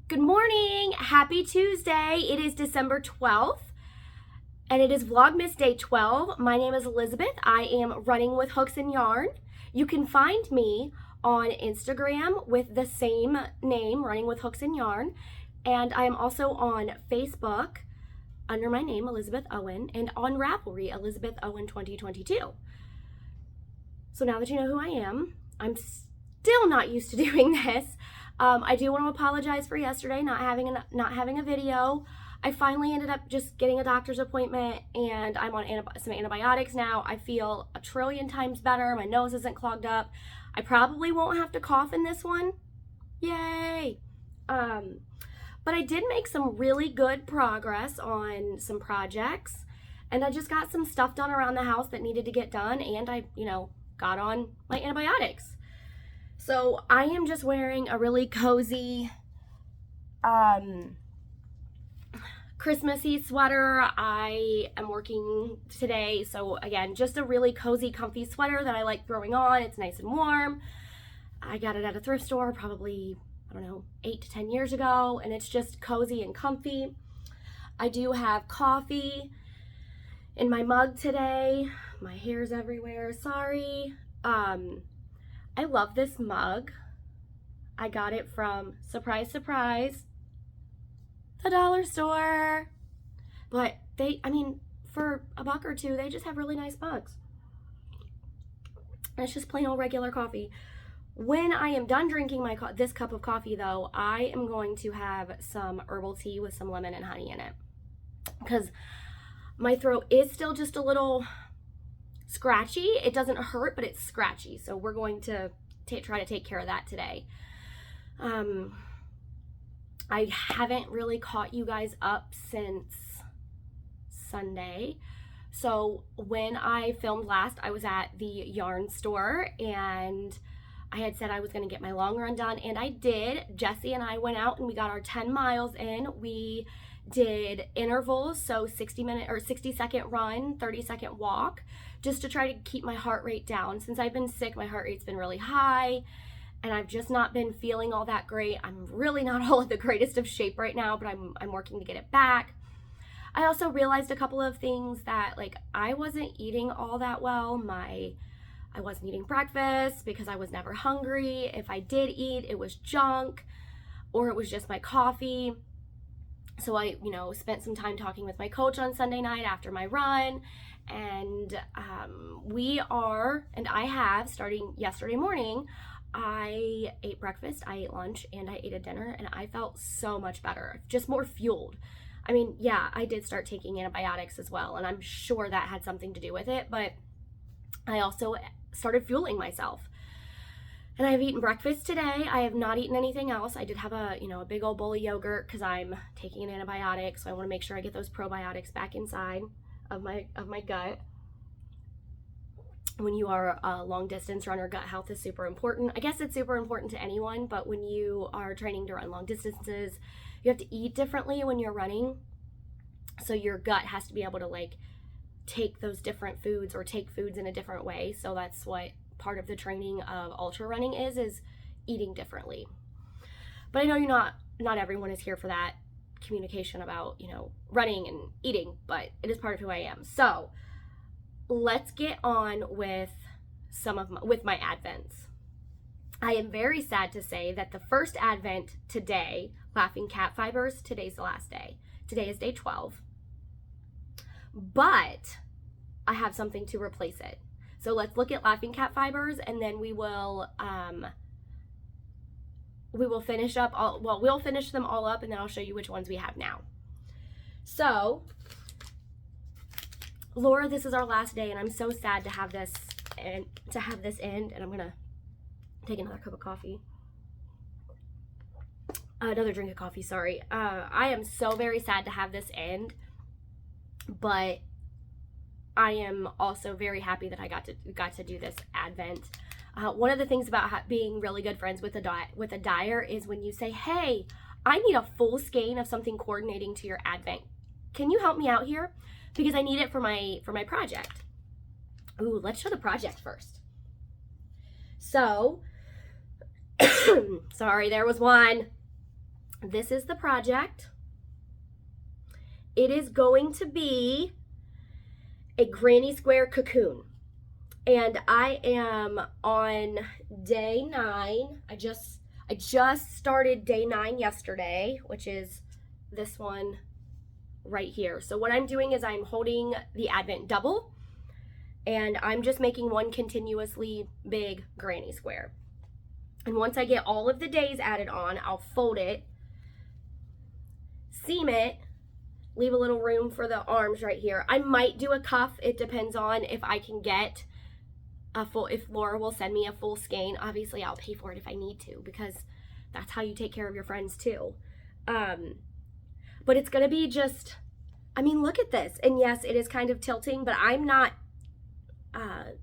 Good morning, happy Tuesday. It is December 12th and it is Vlogmas day 12. My name is Elizabeth. I am running with hooks and yarn. You can find me on Instagram with the same name, Running with Hooks and Yarn. And I am also on Facebook under my name, Elizabeth Owen, and on Ravelry, Elizabeth Owen 2022. So now that you know who I am, I'm still not used to doing this. I do want to apologize for yesterday not having a video. I finally ended up just getting a doctor's appointment and I'm on some antibiotics now. I feel a trillion times better. My nose isn't clogged up. I probably won't have to cough in this one. Yay! But I did make some really good progress on some projects and I just got some stuff done around the house that needed to get done, and I, got on my antibiotics. So I am just wearing a really cozy Christmassy sweater. I am working today, so again, just a really cozy, comfy sweater that I like throwing on. It's nice and warm. I got it at a thrift store probably, 8 to 10 years ago, and it's just cozy and comfy. I do have coffee in my mug today. My hair's everywhere, sorry. I love this mug. I got it from, surprise, surprise, the dollar store. But for $1 or $2, they just have really nice mugs. And it's just plain old regular coffee. When I am done drinking this cup of coffee, though, I am going to have some herbal tea with some lemon and honey in it. Because my throat is still just a little scratchy. It doesn't hurt, but it's scratchy. So we're going to try to take care of that today. I haven't really caught you guys up since Sunday. So when I filmed last, I was at the yarn store and I had said I was going to get my long run done, and I did. Jesse and I went out and we got our 10 miles in. We did intervals, so 60-second run, 30-second walk, just to try to keep my heart rate down. Since I've been sick, my heart rate's been really high and I've just not been feeling all that great. I'm really not all in the greatest of shape right now, but I'm working to get it back. I also realized a couple of things that, I wasn't eating all that well. I wasn't eating breakfast because I was never hungry. If I did eat, it was junk or it was just my coffee. So I, spent some time talking with my coach on Sunday night after my run, and I have, starting yesterday morning, I ate breakfast, I ate lunch, and I ate a dinner, and I felt so much better, just more fueled. Yeah, I did start taking antibiotics as well, and I'm sure that had something to do with it, but I also started fueling myself. And I've eaten breakfast today. I have not eaten anything else. I did have a big old bowl of yogurt because I'm taking an antibiotic, so I want to make sure I get those probiotics back inside of my gut. When you are a long distance runner, gut health is super important. I guess it's super important to anyone, but when you are training to run long distances, you have to eat differently when you're running. So your gut has to be able to take those different foods or take foods in a different way. So that's what part of the training of ultra running is eating differently. But I know not everyone is here for that communication about, running and eating, but it is part of who I am. So let's get on with with my advents. I am very sad to say that the first advent today, Laughing Cat Fibers, today's the last day. Today is day 12. But I have something to replace it. So let's look at Laughing Cat Fibers, and then we will finish up we'll finish them all up, and then I'll show you which ones we have now. So, Laura, this is our last day, and I'm so sad to have this end, and I'm gonna take another cup of coffee. Another drink of coffee, sorry. I am so very sad to have this end, but I am also very happy that I got to do this advent. One of the things about being really good friends with a dyer is when you say, hey, I need a full skein of something coordinating to your advent. Can you help me out here? Because I need it for my project. Ooh, let's show the project first. So, sorry, there was one. This is the project. It is going to be a granny square cocoon. And I am on day 9. I just started day 9 yesterday, which is this one right here. So what I'm doing is I'm holding the Advent double, and I'm just making one continuously big granny square. And once I get all of the days added on, I'll fold it, seam it, leave a little room for the arms right here. I might do a cuff. It depends on if I can get a full, if Laura will send me a full skein. Obviously I'll pay for it if I need to, because that's how you take care of your friends too. But it's gonna be just, I mean, look at this. And yes, it is kind of tilting, but I'm not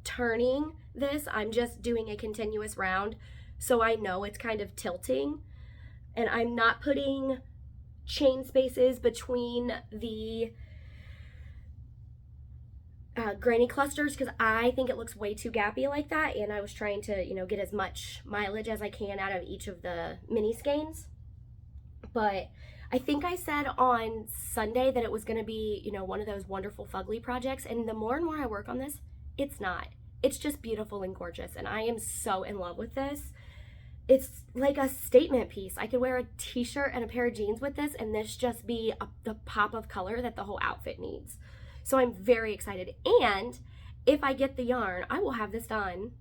turning this. I'm just doing a continuous round. So I know it's kind of tilting, and I'm not putting chain spaces between the granny clusters, because I think it looks way too gappy like that, and I was trying to, you know, get as much mileage as I can out of each of the mini skeins. But I think I said on Sunday that it was going to be, you know, one of those wonderful fugly projects, and the more and more I work on this, it's not. It's just beautiful and gorgeous, and I am so in love with this. It's like a statement piece. I could wear a t-shirt and a pair of jeans with this, and this just be the pop of color that the whole outfit needs. So I'm very excited. And if I get the yarn, I will have this done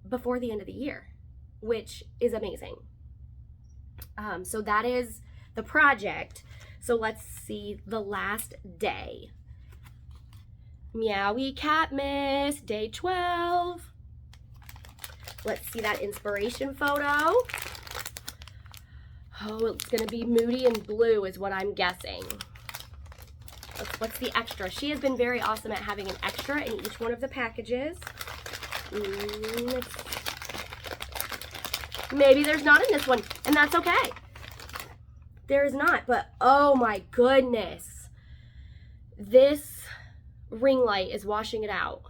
before the end of the year, which is amazing. So that is the project. So let's see the last day. Meowie Catmas, day 12. Let's see that inspiration photo. Oh, it's gonna be moody and blue is what I'm guessing. What's the extra? She has been very awesome at having an extra in each one of the packages. Maybe there's not in this one, and that's okay. There is not, but oh my goodness. This ring light is washing it out.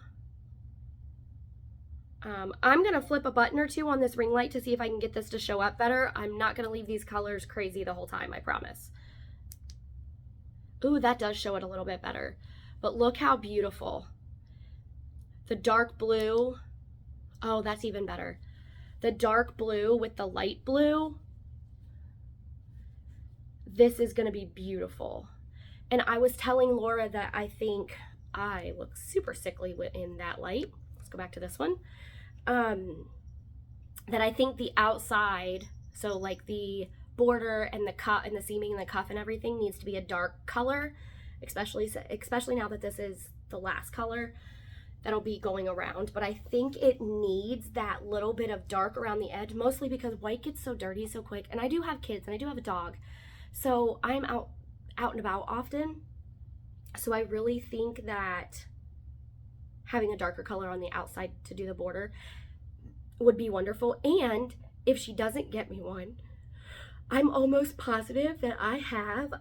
I'm going to flip a button or two on this ring light to see if I can get this to show up better. I'm not going to leave these colors crazy the whole time, I promise. Ooh, that does show it a little bit better. But look how beautiful. The dark blue. Oh, that's even better. The dark blue with the light blue. This is going to be beautiful. And I was telling Laura that I think I look super sickly in that light. Let's go back to this one. That I think the outside, so like the border and the cut and the seaming and the cuff and everything needs to be a dark color, especially now that this is the last color that'll be going around. But I think it needs that little bit of dark around the edge, mostly because white gets so dirty so quick. And I do have kids and I do have a dog, so I'm out and about often. So I really think that having a darker color on the outside to do the border would be wonderful. And if she doesn't get me one, I'm almost positive that I have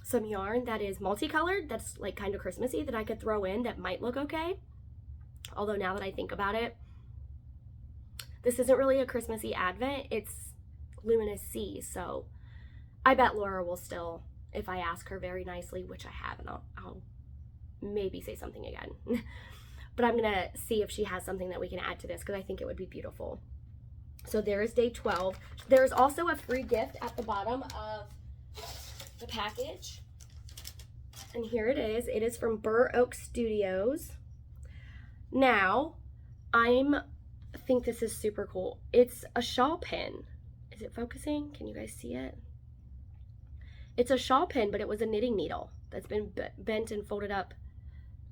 some yarn that is multicolored, that's like kind of Christmassy, that I could throw in that might look okay. Although now that I think about it, this isn't really a Christmassy Advent, it's Luminous Sea. So I bet Laura will still, if I ask her very nicely, which I have, and I'll maybe say something again. But I'm gonna see if she has something that we can add to this, because I think it would be beautiful. So there is day 12. There's also a free gift at the bottom of the package. And here it is. It is from Burr Oak Studios. Now, I think this is super cool. It's a shawl pin. Is it focusing? Can you guys see it? It's a shawl pin, but it was a knitting needle that's been bent and folded up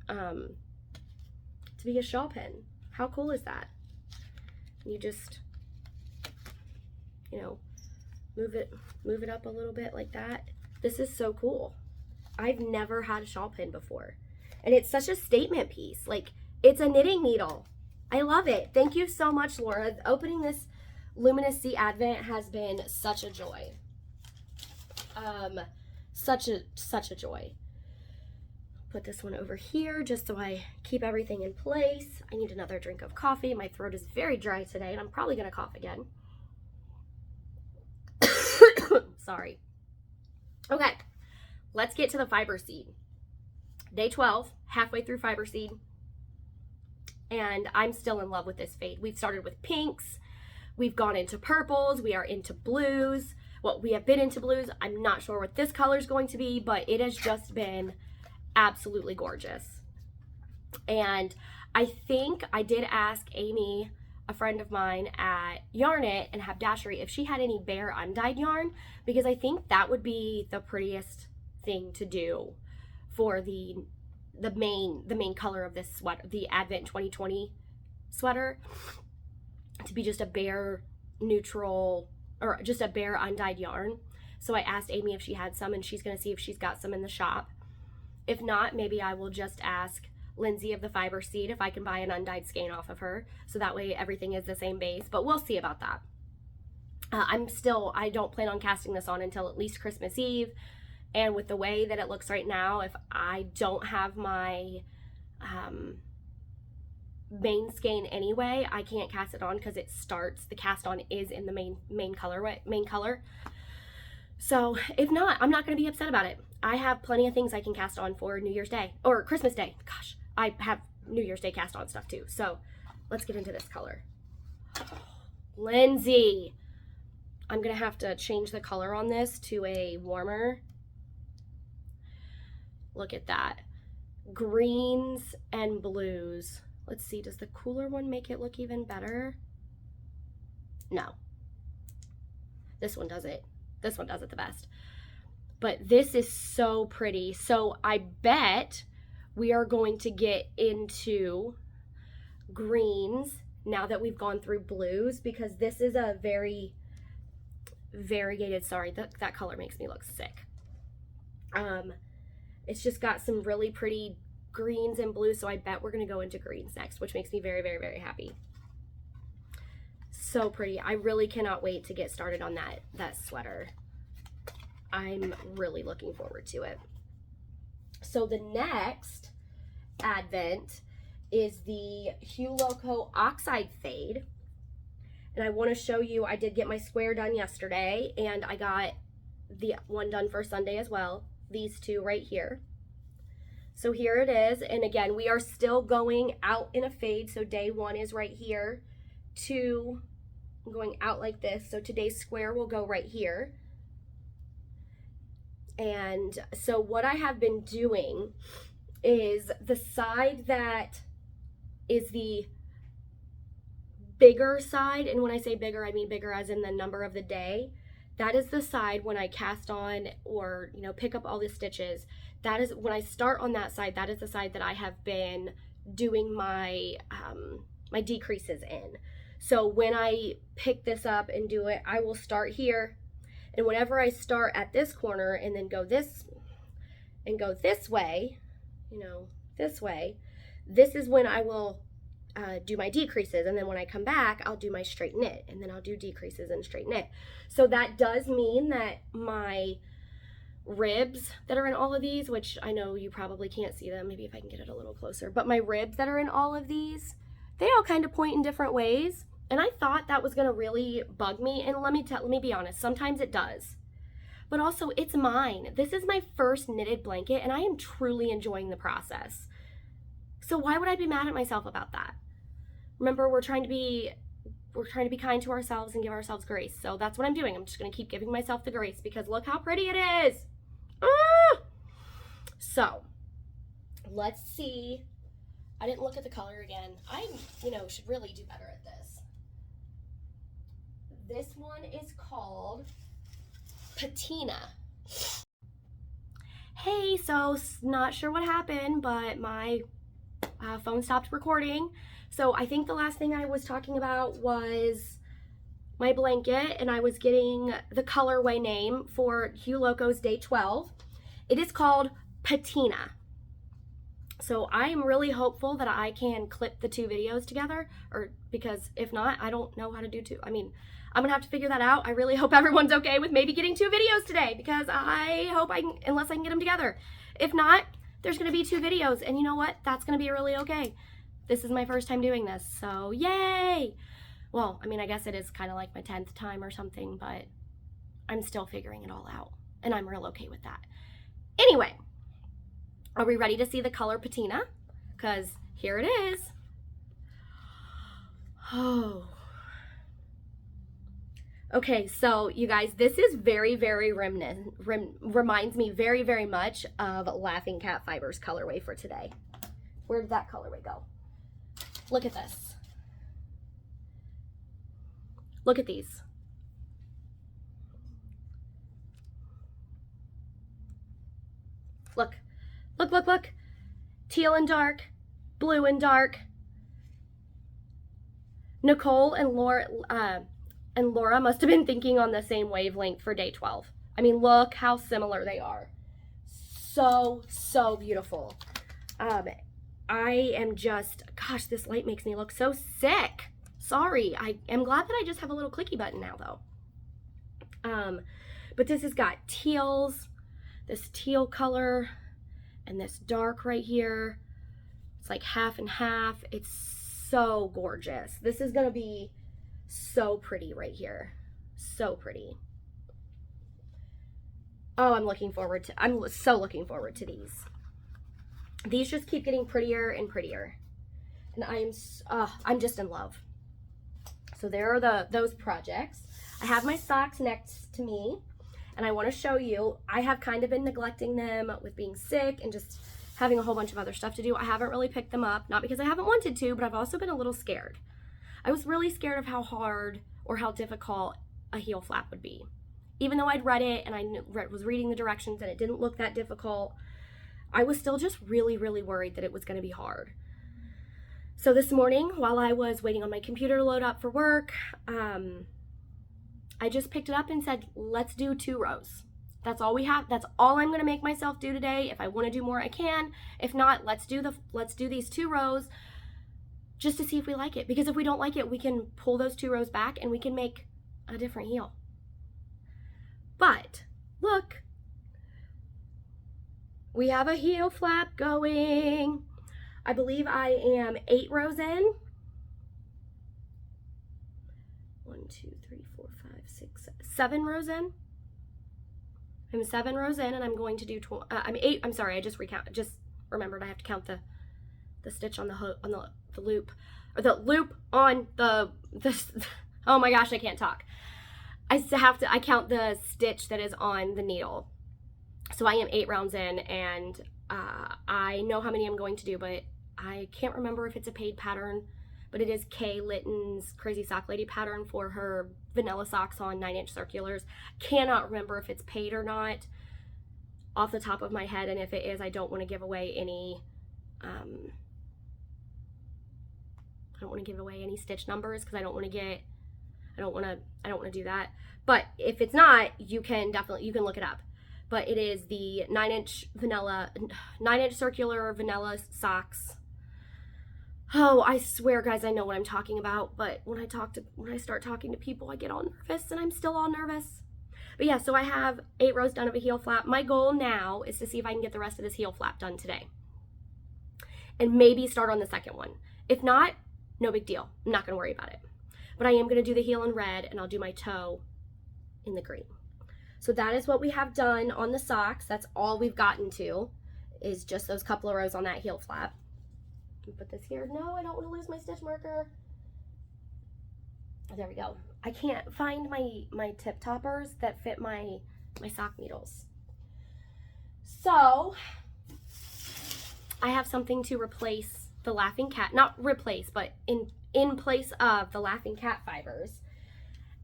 to be a shawl pin. How cool is that? You just, you know, move it up a little bit like that. This is so cool. I've never had a shawl pin before. And it's such a statement piece. Like, it's a knitting needle. I love it. Thank you so much, Laura. Opening this Luminous Sea Advent has been such a joy. Such a joy. Put this one over here just so I keep everything in place. I need another drink of coffee. My throat is very dry today, and I'm probably gonna cough again. sorry. Okay, let's get to the fiber seed. Day 12, halfway through fiber seed, and I'm still in love with this fade. We've started with pinks, we've gone into purples, we are into blues. Well, we have been into blues. I'm not sure what this color is going to be, but it has just been absolutely gorgeous. And I think I did ask Amy, a friend of mine at Yarn It and Haberdashery, if she had any bare undyed yarn, because I think that would be the prettiest thing to do for the main color of this sweater, the Advent 2020 sweater, to be just a bare neutral, or just a bare undyed yarn. So I asked Amy if she had some, and she's going to see if she's got some in the shop. If not, maybe I will just ask Lindsay of the Fiber Seed if I can buy an undyed skein off of her, so that way everything is the same base, but we'll see about that. I don't plan on casting this on until at least Christmas Eve, and with the way that it looks right now, if I don't have my main skein anyway, I can't cast it on because it starts, the cast on is in the main color. So if not, I'm not going to be upset about it. I have plenty of things I can cast on for New Year's Day or Christmas Day. Gosh, I have New Year's Day cast on stuff too. So let's get into this color. Lindsay, I'm going to have to change the color on this to a warmer. Look at that. Greens and blues. Let's see, does the cooler one make it look even better? No. This one does it. This one does it the best. But this is so pretty. So I bet we are going to get into greens now that we've gone through blues, because this is a very variegated, sorry, that color makes me look sick. It's just got some really pretty greens and blues, so I bet we're going to go into greens next, which makes me very, very, very happy. So pretty. I really cannot wait to get started on that sweater. I'm really looking forward to it. So the next Advent is the HueLocos Oxide Fade. And I want to show you, I did get my square done yesterday, and I got the one done for Sunday as well. These two right here. So here it is, and again, we are still going out in a fade, so day 1 is right here, 2 going out like this, so today's square will go right here. And so what I have been doing is the side that is the bigger side, and when I say bigger, I mean bigger as in the number of the day, that is the side when I cast on or, you know, pick up all the stitches. That is when I start on that side, that is the side that I have been doing my my decreases in. So when I pick this up and do it, I will start here, and whenever I start at this corner and then go this way, you know, this way, this is when I will do my decreases, and then when I come back, I'll do my straight knit, and then I'll do decreases and straight knit. So that does mean that my ribs that are in all of these, which I know you probably can't see them, maybe if I can get it a little closer, but my ribs that are in all of these, they all kind of point in different ways, and I thought that was going to really bug me, and let me be honest, sometimes it does, but also it's mine. This is my first knitted blanket, and I am truly enjoying the process. So why would I be mad at myself about that? Remember, we're trying to be kind to ourselves and give ourselves grace. So that's what I'm doing. I'm just going to keep giving myself the grace, because look how pretty it is. Ah! So let's see. I didn't look at the color again. I, should really do better at this. This one is called Patina. Hey, so not sure what happened, but my phone stopped recording. So I think the last thing I was talking about was my blanket, and I was getting the colorway name for HueLocos Day 12. It is called Patina. So I am really hopeful that I can clip the 2 videos together, because if not, I don't know how to do 2. I mean, I'm gonna have to figure that out. I really hope everyone's okay with maybe getting 2 videos today, because I hope unless I can get them together. If not, there's gonna be 2 videos, and you know what? That's gonna be really okay. This is my first time doing this, so yay! Well, I mean, I guess it is kind of like my 10th time or something, but I'm still figuring it all out, and I'm real okay with that. Anyway, are we ready to see the color patina? Because here it is. Oh. Okay, so you guys, this is very, very reminds me very, very much of Laughing Cat Fibers colorway for today. Where did that colorway go? Look at this. Look at these. Look, look, look, look. Teal and dark, blue and dark. Nicole and Laura must have been thinking on the same wavelength for day 12. I mean, look how similar they are. So, so beautiful. I am just, gosh, this light makes me look so sick. Sorry. I am glad that I just have a little clicky button now, though. But this has got teals, this teal color, and this dark right here. It's like half and half. It's so gorgeous. This is going to be so pretty right here. So pretty. Oh, I'm so looking forward to these. These just keep getting prettier and prettier. And I'm just in love. So there are those projects. I have my socks next to me, and I want to show you. I have kind of been neglecting them with being sick and just having a whole bunch of other stuff to do. I haven't really picked them up, not because I haven't wanted to, but I've also been a little scared. I was really scared of how hard or how difficult a heel flap would be. Even though I'd read it and I was reading the directions and it didn't look that difficult, I was still just really, really worried that it was going to be hard. So this morning, while I was waiting on my computer to load up for work, I just picked it up and said, let's do 2 rows. That's all we have. That's all I'm going to make myself do today. If I want to do more, I can. If not, let's do these 2 rows just to see if we like it. Because if we don't like it, we can pull those 2 rows back and we can make a different heel. But look, we have a heel flap going. I believe I am 8 rows in. 1, 2, 3, 4, 5, 6, 7 rows in. I'm 7 rows in, and I'm going to do. I'm 8. I'm sorry. I just remembered I have to count the stitch on the hook, on the loop, or the loop on the. Oh my gosh, I can't talk. I count the stitch that is on the needle. So I am 8 rounds in, and I know how many I'm going to do, but I can't remember if it's a paid pattern, but it is Kay Litton's Crazy Sock Lady pattern for her vanilla socks on 9-inch circulars. Cannot remember if it's paid or not off the top of my head, and if it is, I don't want to give away any stitch numbers because I don't want to do that. But if it's not, you can look it up. But it is the 9-inch circular vanilla socks. Oh, I swear, guys, I know what I'm talking about. But when I start talking to people, I get all nervous, and I'm still all nervous. But yeah, so I have 8 rows done of a heel flap. My goal now is to see if I can get the rest of this heel flap done today, and maybe start on the second one. If not, no big deal. I'm not going to worry about it. But I am going to do the heel in red, and I'll do my toe in the green. So that is what we have done on the socks. That's all we've gotten to, is just those couple of rows on that heel flap. Put this here. No, I don't want to lose my stitch marker. There we go. I can't find my tip toppers that fit my sock needles. So I have something to replace the Laughing Cat, not replace, but in place of the Laughing Cat fibers.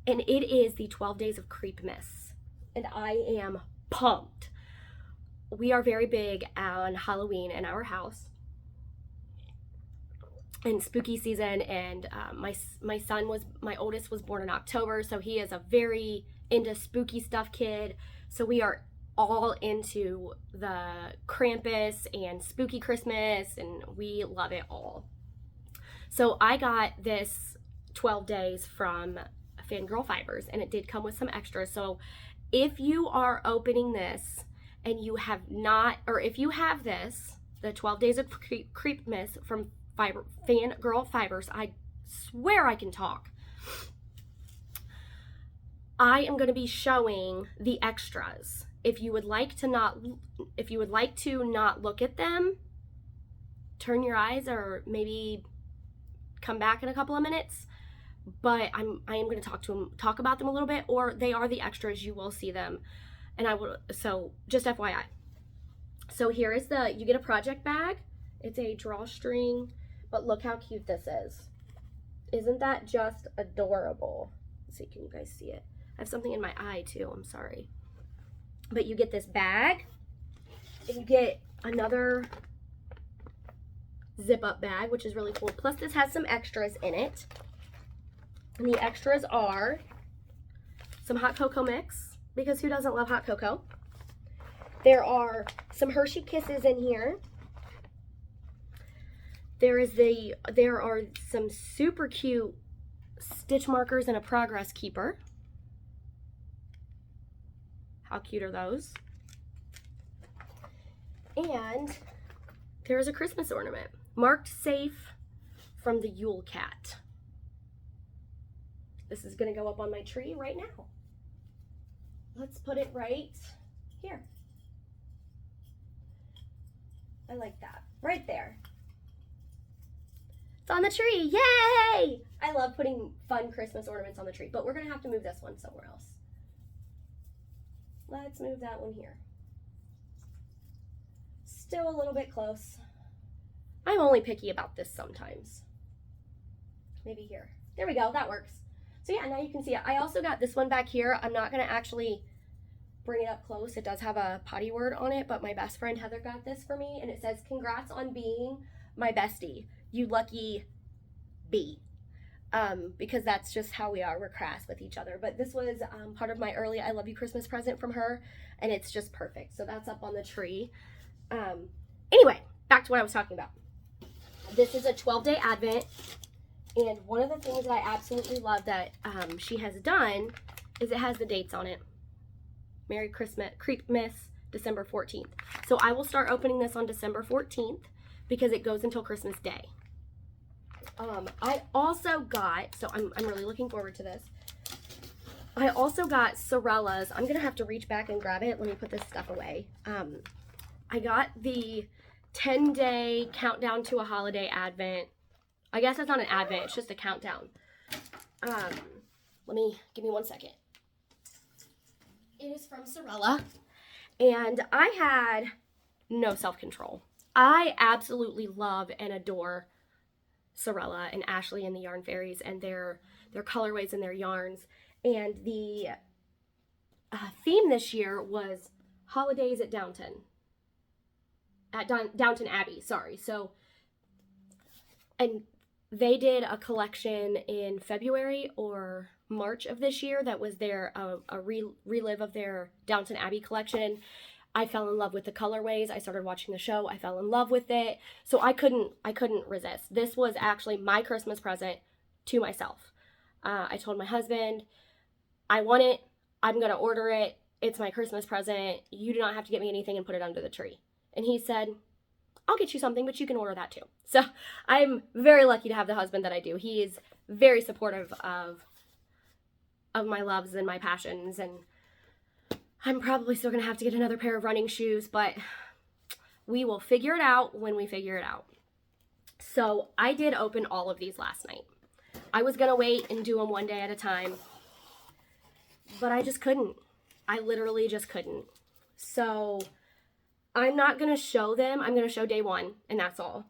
And it is the 12 Days of Creepmas. And I am pumped. We are very big on Halloween in our house and spooky season, and my oldest was born in October, so he is a very into spooky stuff kid. So we are all into the Krampus and spooky Christmas, and we love it all. So I got this 12 days from Fangirl Fibers, and it did come with some extras. So if you are opening this and you have not, or if you have this, the 12 Days of Creepmas from Fangirl Fibers, I swear I can talk. I am going to be showing the extras. If you would like to not look at them, turn your eyes or maybe come back in a couple of minutes. But I am going to talk about them a little bit, or they are the extras. You will see them, and so just FYI. So here is you get a project bag. It's a drawstring, but look how cute this is. Isn't that just adorable? Let's see, can you guys see it? I have something in my eye too, I'm sorry. But you get this bag, and you get another zip up bag, which is really cool. Plus this has some extras in it. And the extras are some hot cocoa mix, because who doesn't love hot cocoa? There are some Hershey Kisses in here. There are some super cute stitch markers and a progress keeper. How cute are those? And there's a Christmas ornament, marked safe, from the Yule Cat. This is going to go up on my tree right now. Let's put it right here. I like that. Right there. It's on the tree. Yay! I love putting fun Christmas ornaments on the tree, but we're going to have to move this one somewhere else. Let's move that one here. Still a little bit close. I'm only picky about this sometimes. Maybe here. There we go. That works. So yeah, now you can see it. I also got this one back here. I'm not going to actually bring it up close. It does have a potty word on it, but my best friend Heather got this for me, and it says, "Congrats on being my bestie, you lucky bee." Because that's just how we are. We're crass with each other. But this was part of my early I love you Christmas present from her, and it's just perfect. So that's up on the tree. Anyway, back to what I was talking about. This is a 12-day Advent. And one of the things that I absolutely love that she has done is it has the dates on it. Merry Christmas, Creepmas, December 14th. So I will start opening this on December 14th because it goes until Christmas Day. I also got, so I'm really looking forward to this. I also got Sewrellas. I'm going to have to reach back and grab it. Let me put this stuff away. I got the 10-day countdown to a holiday Advent. I guess that's not an Advent, it's just a countdown. Give me 1 second. It is from Sewrellas, and I had no self-control. I absolutely love and adore Sewrellas and Ashley and the Yarn Fairies and their colorways and their yarns. And the theme this year was holidays at Downton Abbey, sorry. So, and they did a collection in February or March of this year that was their relive of their Downton Abbey collection. I fell in love with the colorways. I started watching the show. I fell in love with it. So I couldn't resist. This was actually my Christmas present to myself. I told my husband, I want it. I'm going to order it. It's my Christmas present. You do not have to get me anything and put it under the tree. And he said, I'll get you something, but you can order that too. So I'm very lucky to have the husband that I do. He is very supportive of my loves and my passions, and I'm probably still going to have to get another pair of running shoes, but we will figure it out when we figure it out. So I did open all of these last night. I was going to wait and do them one day at a time, but I just couldn't. I literally just couldn't. So I'm not going to show them. I'm going to show day one, and that's all,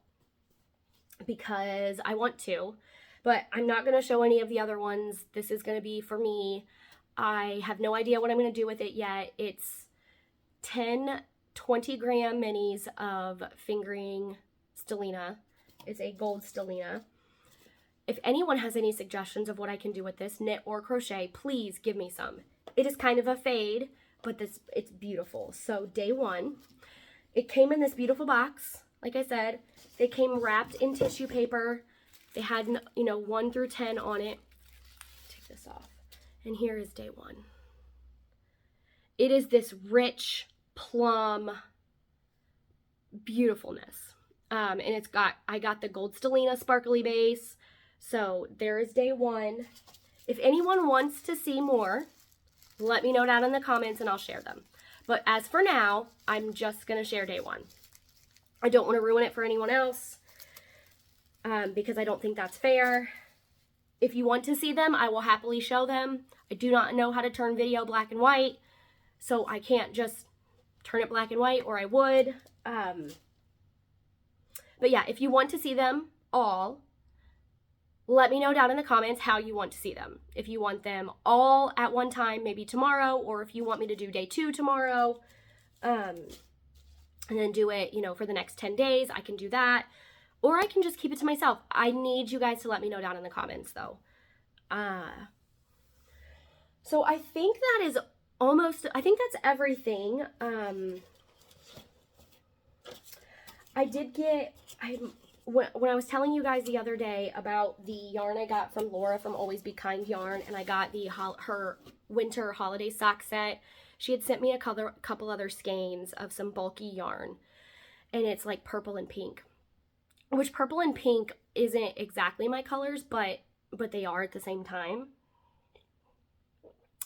because I want to, but I'm not going to show any of the other ones. This is going to be for me. I have no idea what I'm going to do with it yet. It's 10 20-gram minis of fingering stellina. It's a gold stellina. If anyone has any suggestions of what I can do with this, knit or crochet, please give me some. It is kind of a fade, but it's beautiful. So day one, it came in this beautiful box. Like I said, they came wrapped in tissue paper. They had, 1 through 10 on it. Take this off. And here is day one. It is this rich plum beautifulness. And I got the gold stellina sparkly base. So there is day one. If anyone wants to see more, let me know down in the comments and I'll share them. But as for now, I'm just going to share day one. I don't want to ruin it for anyone else because I don't think that's fair. If you want to see them, I will happily show them. I do not know how to turn video black and white, so I can't just turn it black and white, or I would. But yeah, if you want to see them all, let me know down in the comments how you want to see them. If you want them all at one time, maybe tomorrow, or if you want me to do day 2 tomorrow, and then do it, you know, for the next 10 days, I can do that. Or I can just keep it to myself. I need you guys to let me know down in the comments, though. So I think that is I think that's everything. I did get, when I was telling you guys the other day about the yarn I got from Laura from Always Be Kind Yarn, and I got her winter holiday sock set, she had sent me a couple other skeins of some bulky yarn, and it's like purple and pink, which purple and pink isn't exactly my colors, but they are at the same time.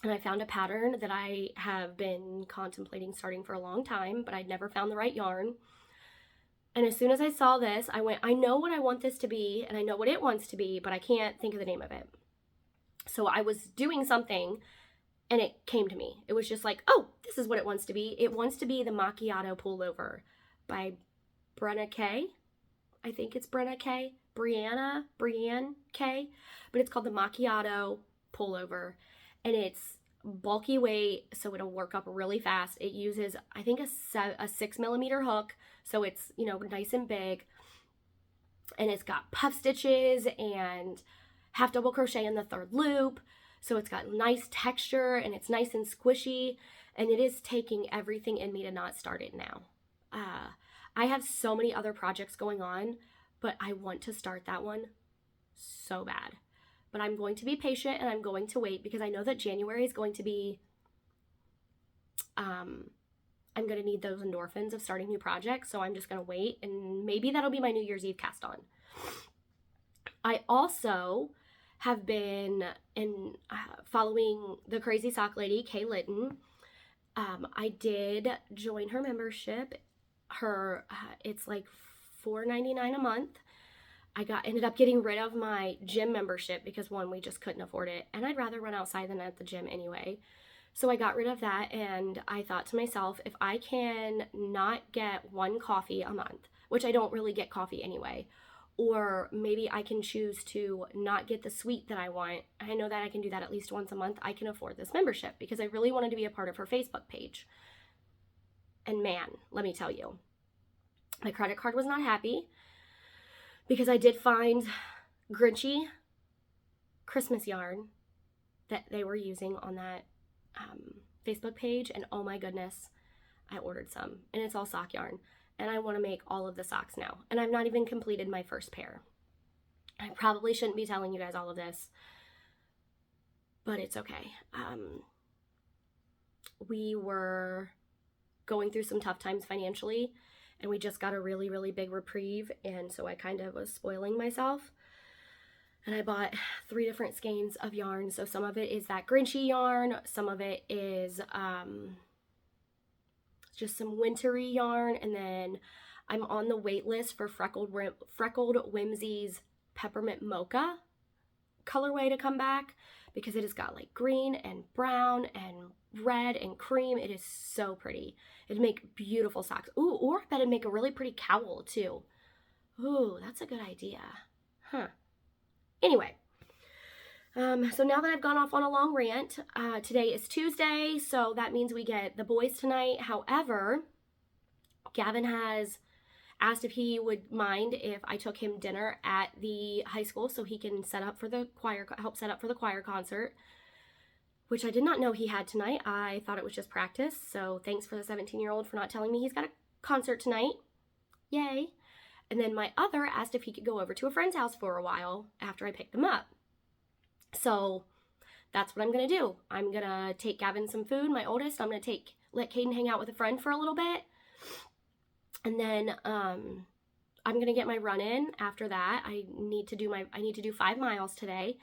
And I found a pattern that I have been contemplating starting for a long time, but I'd never found the right yarn. And as soon as I saw this, I went, I know what I want this to be, and I know what it wants to be, but I can't think of the name of it. So I was doing something, and it came to me. It was just like, oh, this is what it wants to be. It wants to be the Macchiato Pullover by Brenna K. I think it's Brenna K. Brianne K. But it's called the Macchiato Pullover. And it's bulky weight, so it'll work up really fast. It uses, I think, a 6mm hook, so it's, you know, nice and big. And it's got puff stitches and half double crochet in the 3rd loop. So it's got nice texture and it's nice and squishy. And it is taking everything in me to not start it now. I have so many other projects going on, but I want to start that one so bad. But I'm going to be patient and I'm going to wait because I know that January is going to be, I'm going to need those endorphins of starting new projects. So I'm just going to wait, and maybe that'll be my New Year's Eve cast on. I also have been following the crazy sock lady, Kay Litton. I did join her membership. It's like $4.99 a month. I ended up getting rid of my gym membership because, one, we just couldn't afford it, and I'd rather run outside than at the gym anyway. So I got rid of that, and I thought to myself, if I can not get one coffee a month, which I don't really get coffee anyway, or maybe I can choose to not get the sweet that I want. I know that I can do that at least once a month. I can afford this membership because I really wanted to be a part of her Facebook page. And man, let me tell you, my credit card was not happy, because I did find Grinchy Christmas yarn that they were using on that Facebook page, and oh my goodness, I ordered some, and it's all sock yarn, and I want to make all of the socks now, and I've not even completed my first pair. I probably shouldn't be telling you guys all of this, but it's okay. We were going through some tough times financially, and we just got a really, really big reprieve, and so I kind of was spoiling myself. And I bought 3 different skeins of yarn. So some of it is that Grinchy yarn, some of it is just some wintry yarn, and then I'm on the wait list for Freckled Whimsy's Peppermint Mocha colorway to come back, because it has got like green and brown and red and cream. It is so pretty. It'd make beautiful socks. Ooh, or I bet it'd make a really pretty cowl too. Ooh, that's a good idea. Huh. Anyway, so now that I've gone off on a long rant, today is Tuesday, so that means we get the boys tonight. However, Gavin has asked if he would mind if I took him dinner at the high school so he can help set up for the choir concert, which I did not know he had tonight. I thought it was just practice, so thanks for the 17-year-old for not telling me he's got a concert tonight. Yay. And then my other asked if he could go over to a friend's house for a while after I picked them up. So that's what I'm going to do. I'm going to take Gavin some food, my oldest. I'm going to let Caden hang out with a friend for a little bit. And then I'm going to get my run in after that. I need to do 5 miles today.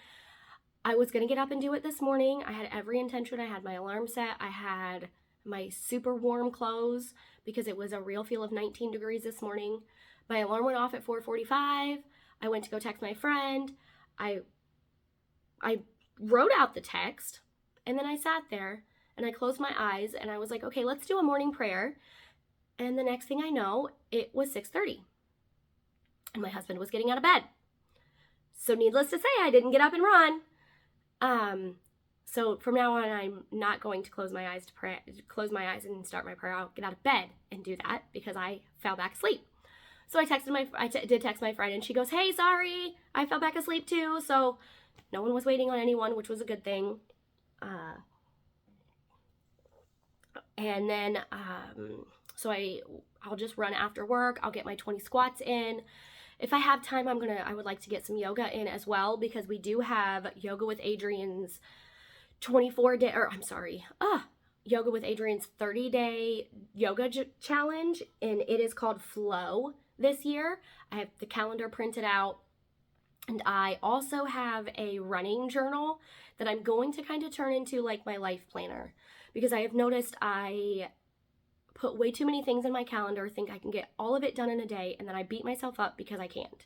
I was going to get up and do it this morning. I had every intention. I had my alarm set. I had my super warm clothes because it was a real feel of 19 degrees this morning. My alarm went off at 4:45. I went to go text my friend. I wrote out the text, and then I sat there and I closed my eyes and I was like, okay, let's do a morning prayer. And the next thing I know, it was 6:30 and my husband was getting out of bed. So needless to say, I didn't get up and run. So from now on, I'm not going to close my eyes and start my prayer. I'll get out of bed and do that because I fell back asleep. So I did text my friend, and she goes, hey, sorry, I fell back asleep too. So no one was waiting on anyone, which was a good thing. And then, so I'll just run after work. I'll get my 20 squats in. If I have time, I would like to get some yoga in as well, because we do have Yoga with Adrian's 30-day yoga challenge, and it is called Flow this year. I have the calendar printed out, and I also have a running journal that I'm going to kind of turn into like my life planner, because I have noticed I put way too many things in my calendar, think I can get all of it done in a day, and then I beat myself up because I can't,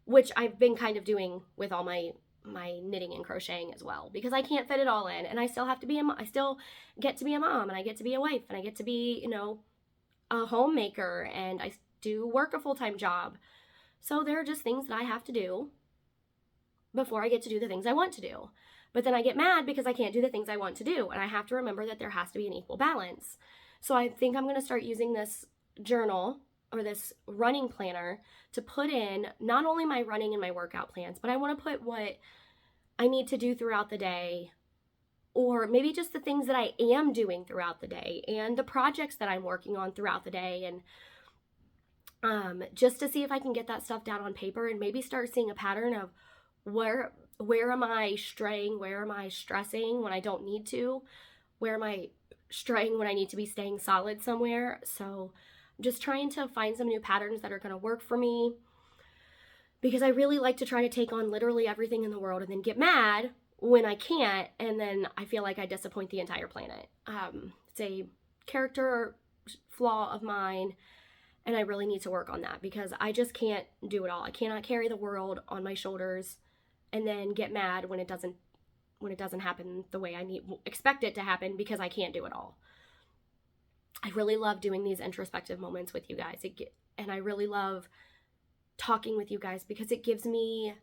which I've been kind of doing with all my knitting and crocheting as well, because I can't fit it all in, and I still get to be a mom, and I get to be a wife, and I get to be, you know, a homemaker, and I do work a full-time job. So there are just things that I have to do before I get to do the things I want to do. But then I get mad because I can't do the things I want to do, and I have to remember that there has to be an equal balance. So I think I'm going to start using this journal or this running planner to put in not only my running and my workout plans, but I want to put what I need to do throughout the day, or maybe just the things that I am doing throughout the day and the projects that I'm working on throughout the day, and just to see if I can get that stuff down on paper and maybe start seeing a pattern of where am I straying, where am I stressing when I don't need to, where am I straying when I need to be staying solid somewhere. So I'm just trying to find some new patterns that are going to work for me, because I really like to try to take on literally everything in the world and then get mad when I can't, and then I feel like I disappoint the entire planet. It's a character flaw of mine, and I really need to work on that, because I just can't do it all. I cannot carry the world on my shoulders and then get mad when it doesn't happen the way I expect it to happen, because I can't do it all. I really love doing these introspective moments with you guys, and I really love talking with you guys, because it gives me,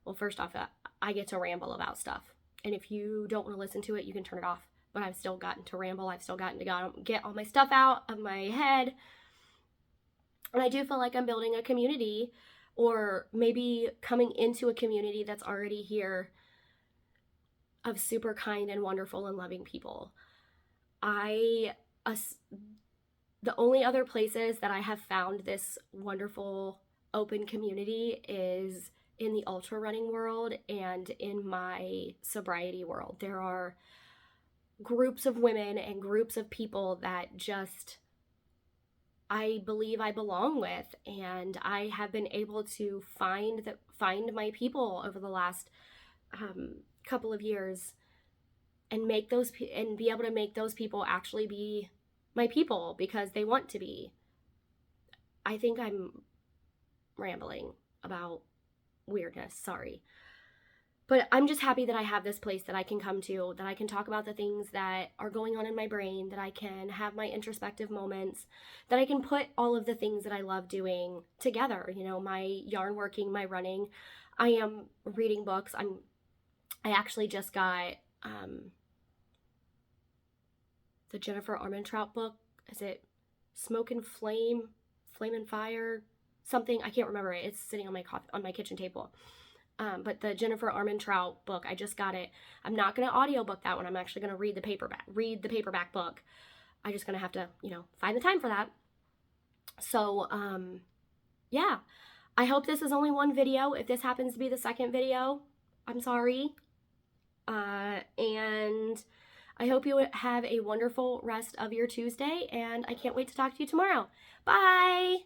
well, first off, I get to ramble about stuff, and if you don't want to listen to it, you can turn it off, but I've still gotten to ramble. I've still gotten to get all my stuff out of my head, and I do feel like I'm building a community, or maybe coming into a community that's already here, of super kind and wonderful and loving people. The only other places that I have found this wonderful open community is in the ultra running world and in my sobriety world. There are groups of women and groups of people that just I believe I belong with, and I have been able to find my people over the last couple of years, and be able to make those people actually be my people because they want to be. I think I'm rambling about weirdness, sorry. But I'm just happy that I have this place that I can come to, that I can talk about the things that are going on in my brain, that I can have my introspective moments, that I can put all of the things that I love doing together. You know, my yarn working, my running. I am reading books. I actually just got the Jennifer Armentrout book. Is it Smoke and Flame and Fire? Something, I can't remember it. It's sitting on my kitchen table. But the Jennifer Armentrout book, I just got it. I'm not going to audiobook that one. I'm actually going to read the paperback book. I'm just going to have to, find the time for that. So, yeah. I hope this is only one video. If this happens to be the second video, I'm sorry. And I hope you have a wonderful rest of your Tuesday, and I can't wait to talk to you tomorrow. Bye!